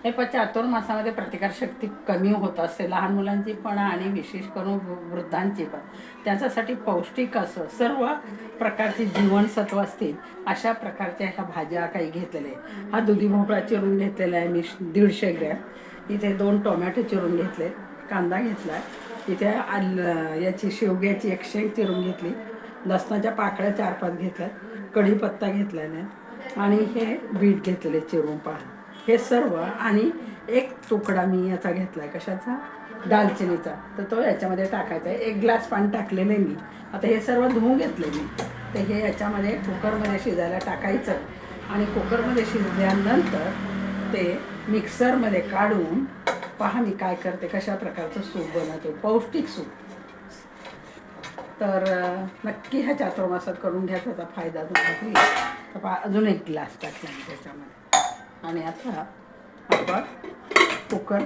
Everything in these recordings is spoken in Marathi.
हे चातुर्मासामध्ये प्रतिकारशक्ती कमी होत असते, लहान मुलांची पण आणि विशेष करून वृद्धांची पण. त्याच्यासाठी पौष्टिक असं सर्व प्रकारची जीवनसत्व असतील अशा प्रकारच्या ह्या भाज्या काही घेतलेल्या आहे. हा दुधी भोपळा चिरून घेतलेला आहे मी 150 ग्रॅम. इथे 2 टोमॅटो चिरून घेतले, कांदा घेतला, इथे याची शेवग्याची 1 शेंग चिरून घेतली, लसणाच्या पाकळ्या 4-5 घेतल्या, कढीपत्ता घेतलेला आहे आणि हे बीट घेतलेले चिरून पहा. हे सर्व आणि 1 तुकडा मी याचा घेतलाय, कशाचा, दालचिनीचा, तर तो याच्यामध्ये टाकायचा आहे. 1 ग्लास पाणी टाकलेलं आहे मी. आता हे सर्व धुवून घेतले मी, तर हे याच्यामध्ये कुकरमध्ये शिजायला टाकायचं आणि कुकरमध्ये शिजल्यानंतर ते मिक्सरमध्ये काढून पहा मी काय करते, कशा प्रकारचं सूप बनवतो, पौष्टिक सूप. तर नक्की ह्या चातुर्मासात करून घ्या, त्याचा फायदा तुम्हाला होईल. तर पहा अजून 1 ग्लास टाकला मी त्याच्यामध्ये. आणि आता आपण कुकर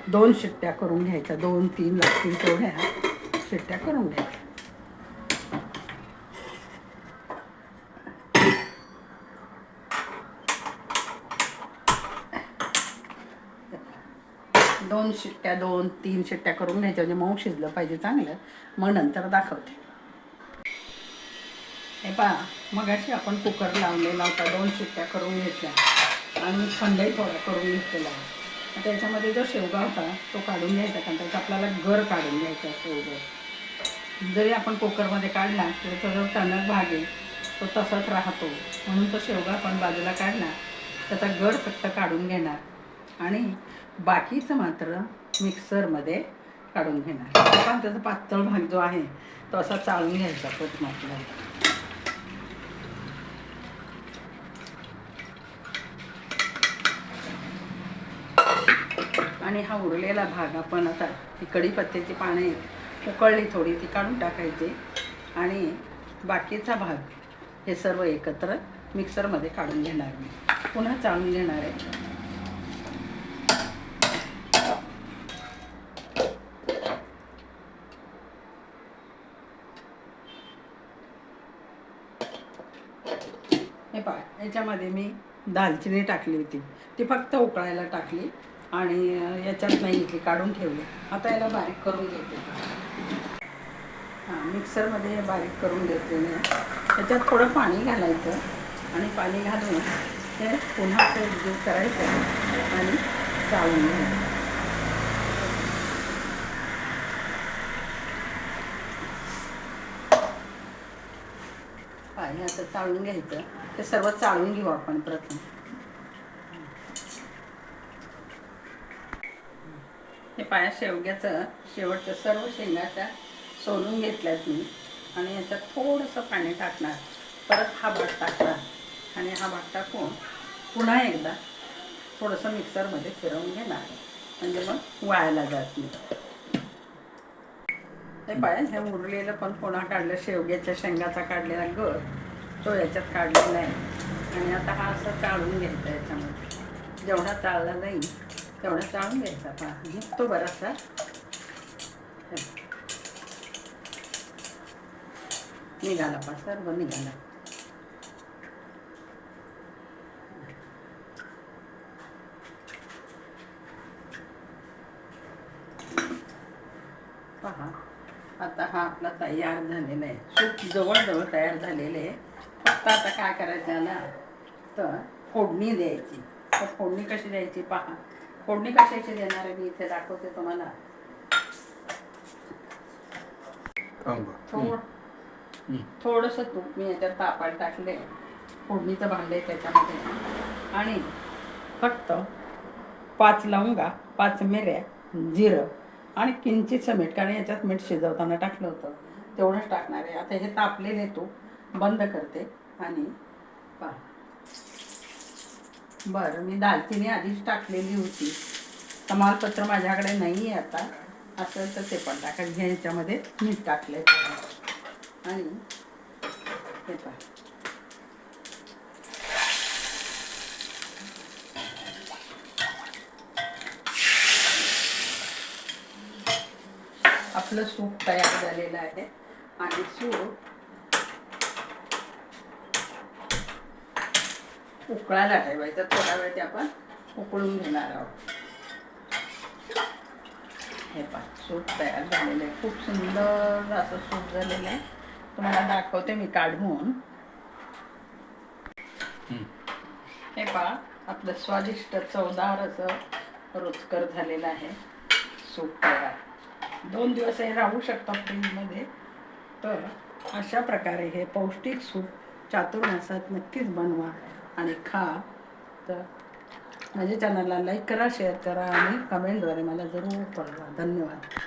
2 शिट्ट्या करून घ्यायच्या, 2-3 लागतील तेवढ्या शिट्ट्या करून घ्यायच्या. दोन शिट्ट्या 2-3 शिट्ट्या करून घ्यायच्या, म्हणजे मऊ शिजलं पाहिजे चांगलं. मग नंतर दाखवते. हे पहा, मगाशी आपण कुकर लावलेला होता, 2 शिट्ट्या करून घेतल्या आणि थंडही थोडा करून घेतलेला आहे. त्याच्यामध्ये जो शेवगा होता तो काढून घ्यायचा, कारण त्याचा आपल्याला गर काढून घ्यायचा. शेवगा जरी आपण कुकरमध्ये काढला तरी तो जो टणक भाग आहे तो तसाच राहतो, म्हणून तो शेवगा आपण बाजूला काढला, त्याचा गर फक्त काढून घेणार आणि बाकीचं मात्र मिक्सरमध्ये काढून घेणार. पण त्याचा पातळ भाग जो आहे तो असा चाळून घ्यायचा आपल्याला. आणि हा उरलेला भाग आपण आता ही कढीपत्त्याची पाने उकळली थोडी, ती काढून टाकायची आणि बाकीचा भाग हे सर्व एकत्र मिक्सरमध्ये काढून घेणार मी. पुन्हा चाळून घेणार आहे. हे पहा, याच्यामध्ये मी दालचिनी टाकली होती, ती फक्त उकळायला टाकली आणि याच्यात नाही घेतली, काढून ठेवली. आता याला बारीक करून घेते. हां, मिक्सरमध्ये बारीक करून घेते मी. त्याच्यात थोडं पाणी घालायचं आणि पाणी घालून हे पुन्हा एकजीव करायचं आणि चाळून घ्यायचं. हे आता चाळून घ्यायचं. ते सर्व चाळून घेऊ आपण प्रथम. हे पाया शेवग्याचं शेवटचं सर्व शेंगाच्या सोलून घेतल्यात मी आणि याच्यात थोडंसं पाणी टाकणार, परत हा भात टाकणार आणि हा भात टाकून पुन्हा एकदा थोडंसं मिक्सरमध्ये फिरवून घेणार, म्हणजे मग वाळायला जात नाही. हे पाया हे उरलेलं पण पुन्हा काढलं, शेवग्याच्या शेंगाचा काढलेला गर तो याच्यात काढलेला आहे आणि आता हा असं चाळून घ्यायचा. याच्यामध्ये जेवढा चाळला जाईल तेवढा चाळून घ्यायचा. पहा निघतो बराचसा. निघाला पहा, सर्व निघाला. पहा आता हा आपला तयार झालेला आहे. सूप जवळजवळ तयार झालेलं आहे. फक्त आता काय करायचं ना, तर फोडणी द्यायची. तर फोडणी कशी द्यायची पहा. फोडणी कशाची देणार आहे मी इथे दाखवते तुम्हाला. थोडंसं तूप मी याच्यात तापायला टाकले, फोडणीचं भांडे त्याच्यामध्ये, आणि फक्त 5 लवंगा, 5 मिऱ्या, जिरं आणि किंचितचं मीठ, कारण याच्यात मीठ शिजवताना टाकलं होतं तेवढंच टाकणार आहे. आता हे तापलेले तूप बंद करते आणि पहा. बरं, मी दालचिनी आधीच टाकलेली होती, तमालपत्र माझ्याकडे नाही आहे आता, असेल तर ते पण टाकायचं. ह्याच्यामध्ये मीठ टाकलंय आणि हे पहा. आपलं सूप तयार झालेलं आहे आणि सूप उकळायला ठेवायचं. थोडा वेळ ते आपण उकळून घेणार आहोत. हे पहा सूप तयार झालेलं आहे. खूप सुंदर असं सूप झालेलं आहे. तुम्हाला दाखवते मी काढून. हे पहा आपलं स्वादिष्ट चवदार असं रुचकर झालेलं आहे सूप तयार. 2 दिवस हे राहू शकतं फ्रीजमध्ये. तर अशा प्रकारे हे पौष्टिक सूप चातुर्मासात नक्कीच बनवा आणि खा. तर माझ्या चॅनलला लाईक करा, शेअर करा आणि कमेंटद्वारे मला जरूर कळवा. धन्यवाद.